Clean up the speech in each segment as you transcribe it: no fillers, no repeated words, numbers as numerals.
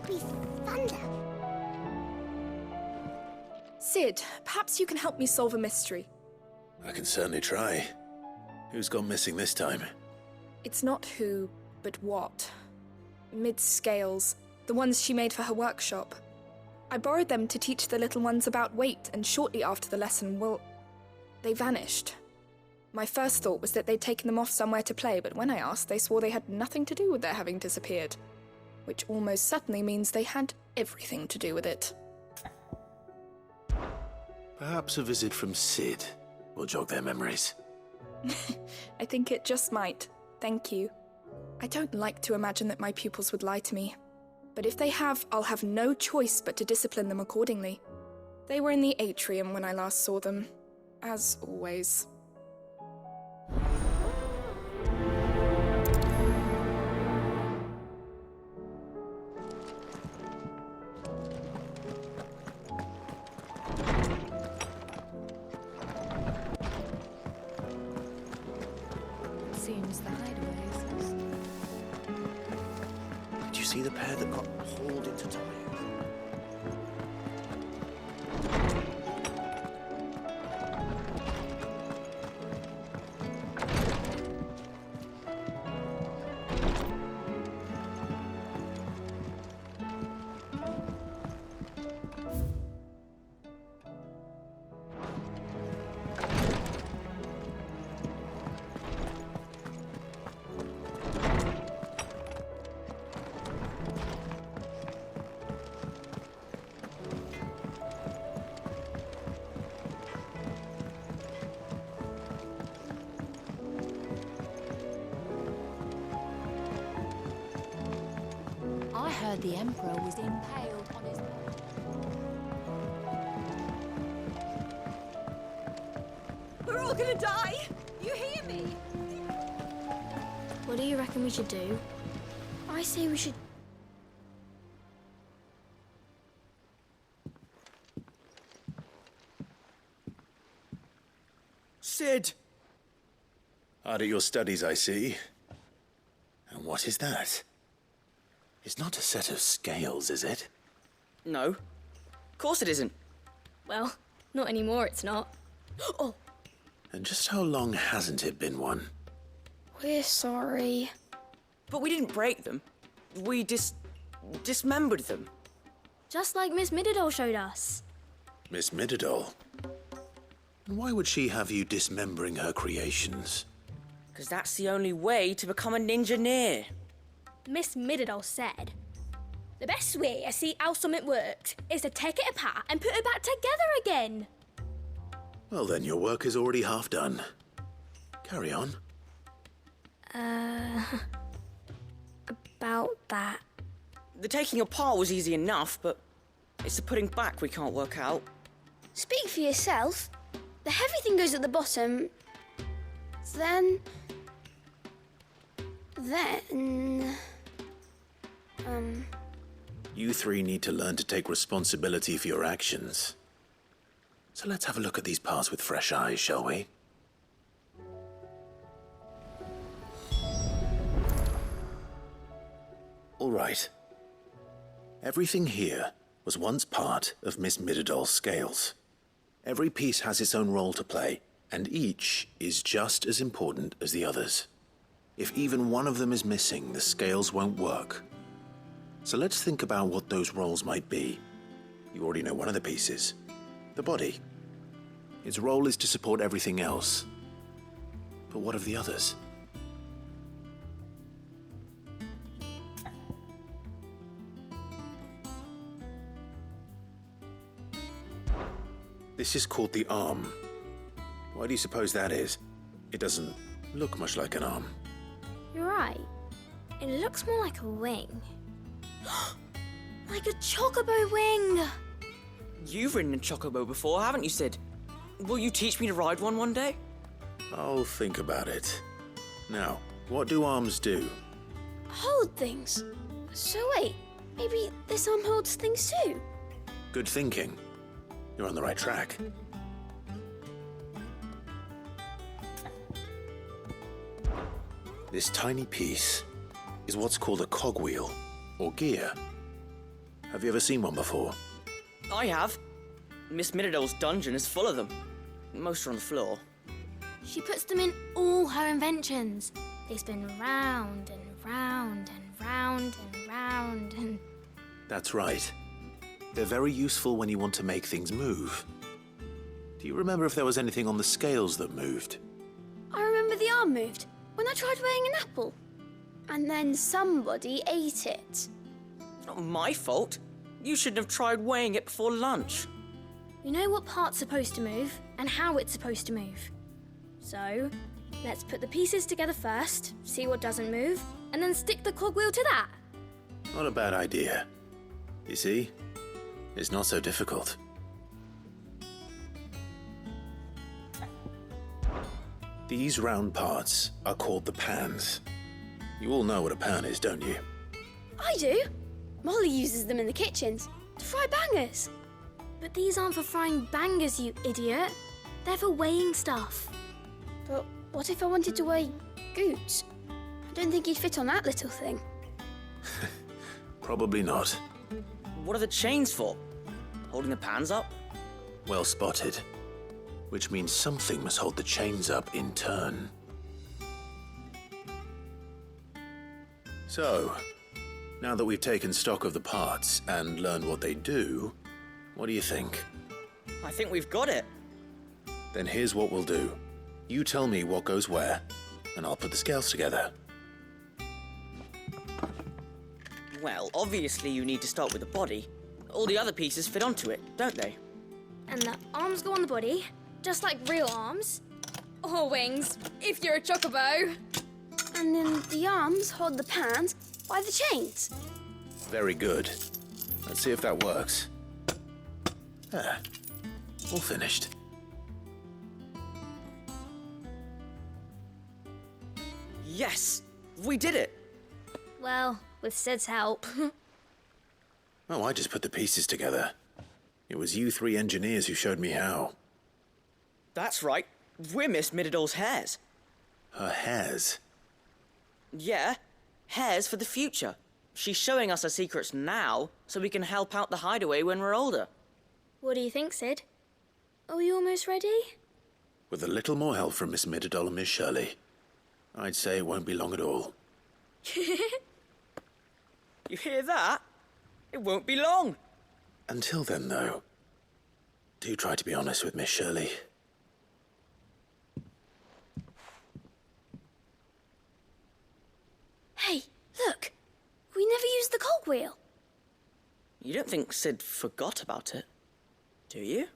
There'd be thunder. Sid, perhaps you can help me solve a mystery. I can certainly try. Who's gone missing this time? It's not who, but what. Mid's scales, the ones she made for her workshop. I borrowed them to teach the little ones about weight, and shortly after the lesson, they vanished. My first thought was that they'd taken them off somewhere to play, but when I asked, they swore they had nothing to do with their having disappeared. Which almost certainly means they had everything to do with it. Perhaps a visit from Sid will jog their memories. I think it just might. Thank you. I don't like to imagine that my pupils would lie to me. But if they have, I'll have no choice but to discipline them accordingly. They were in the atrium when I last saw them, as always. Seems the hideaway is... Did you see the pair that got hauled into time? I heard the Emperor was impaled on his... We're all gonna die! You hear me? What do you reckon we should do? I say we should... Sid! Hard at your studies, I see. And what is that? It's not a set of scales, is it? No. Of course it isn't. Well, not anymore, it's not. Oh! And just how long hasn't it been one? We're sorry. But we didn't break them. We dismembered them. Just like Miss Mididol showed us. Miss Mididol? And why would she have you dismembering her creations? Because that's the only way to become a ninja-neer. Miss Mididol said, the best way to see how something worked is to take it apart and put it back together again. Well then, your work is already half done. Carry on. About that. The taking apart was easy enough, but it's the putting back we can't work out. Speak for yourself. The heavy thing goes at the bottom. Then... You three need to learn to take responsibility for your actions. So let's have a look at these parts with fresh eyes, shall we? All right. Everything here was once part of Miss Mididol's scales. Every piece has its own role to play, and each is just as important as the others. If even one of them is missing, the scales won't work. So let's think about what those roles might be. You already know one of the pieces, the body. Its role is to support everything else. But what of the others? This is called the arm. Why do you suppose that is? It doesn't look much like an arm. You're right. It looks more like a wing. Like a chocobo wing! You've ridden a chocobo before, haven't you, Sid? Will you teach me to ride one day? I'll think about it. Now, what do arms do? Hold things. So wait, maybe this arm holds things too? Good thinking. You're on the right track. This tiny piece is what's called a cogwheel, or gear. Have you ever seen one before? I have. Miss Mididol's dungeon is full of them. Most are on the floor. She puts them in all her inventions. They spin round and round and round and round and... That's right. They're very useful when you want to make things move. Do you remember if there was anything on the scales that moved? I remember the arm moved when I tried weighing an apple. And then somebody ate it. It's not my fault. You shouldn't have tried weighing it before lunch. We know what part's supposed to move and how it's supposed to move. So, let's put the pieces together first, see what doesn't move, and then stick the cogwheel to that. Not a bad idea. You see? It's not so difficult. These round parts are called the pans. You all know what a pan is, don't you? I do. Molly uses them in the kitchens to fry bangers. But these aren't for frying bangers, you idiot. They're for weighing stuff. But what if I wanted to weigh Goots? I don't think he'd fit on that little thing. Probably not. What are the chains for? Holding the pans up? Well spotted. Which means something must hold the chains up in turn. So, now that we've taken stock of the parts and learned what they do, what do you think? I think we've got it. Then here's what we'll do. You tell me what goes where, and I'll put the scales together. Well, obviously you need to start with the body. All the other pieces fit onto it, don't they? And the arms go on the body, just like real arms. Or wings, if you're a chocobo. And then the arms hold the pans by the chains. Very good. Let's see if that works. There. All finished. Yes! We did it! Well, with Sid's help. Oh, I just put the pieces together. It was you three engineers who showed me how. That's right. We're Miss Mididol's hairs. Her hairs? Yeah, hairs for the future. She's showing us her secrets now, so we can help out the hideaway when we're older. What do you think, Sid? Are we almost ready? With a little more help from Miss Mididol and Miss Shirley, I'd say it won't be long at all. You hear that? It won't be long. Until then, though, do try to be honest with Miss Shirley. Hey, look. We never used the cogwheel. You don't think Sid forgot about it, do you?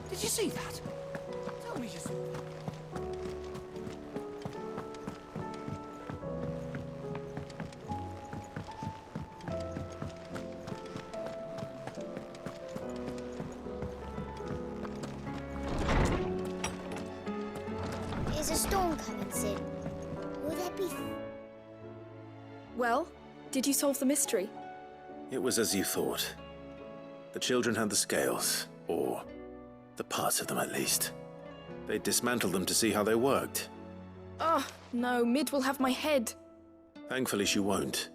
Did you see that? Tell me just... Is a storm coming, Sid? Will there be... Well, did you solve the mystery? It was as you thought. The children had the scales, or the parts of them at least. They dismantled them to see how they worked. Oh, no, Mid will have my head. Thankfully she won't.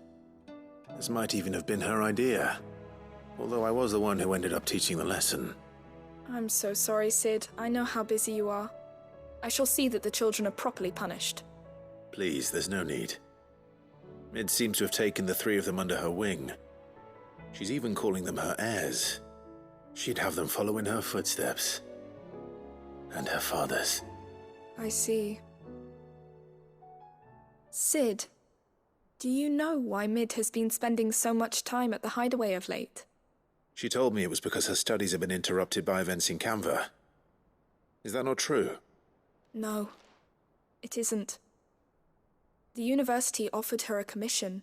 This might even have been her idea. Although I was the one who ended up teaching the lesson. I'm so sorry, Sid. I know how busy you are. I shall see that the children are properly punished. Please, there's no need. Mid seems to have taken the three of them under her wing. She's even calling them her heirs. She'd have them follow in her footsteps. And her father's. I see. Sid, do you know why Mid has been spending so much time at the hideaway of late? She told me it was because her studies have been interrupted by events in Canva. Is that not true? No, it isn't. The university offered her a commission.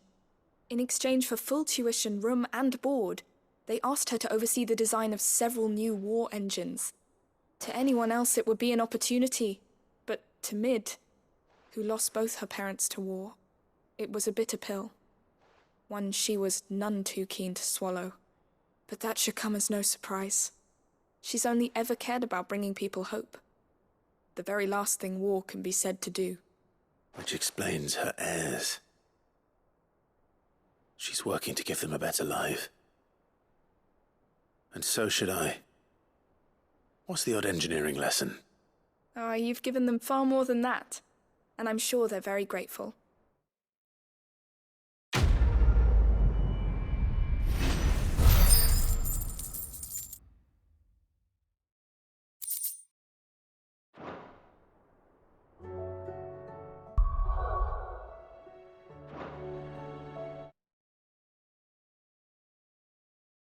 In exchange for full tuition, room and board, they asked her to oversee the design of several new war engines. To anyone else it would be an opportunity, but to Mid, who lost both her parents to war, it was a bitter pill. One she was none too keen to swallow. But that should come as no surprise. She's only ever cared about bringing people hope. The very last thing war can be said to do. Which explains her heirs. She's working to give them a better life. And so should I. What's the odd engineering lesson? Ah, you've given them far more than that, and I'm sure they're very grateful.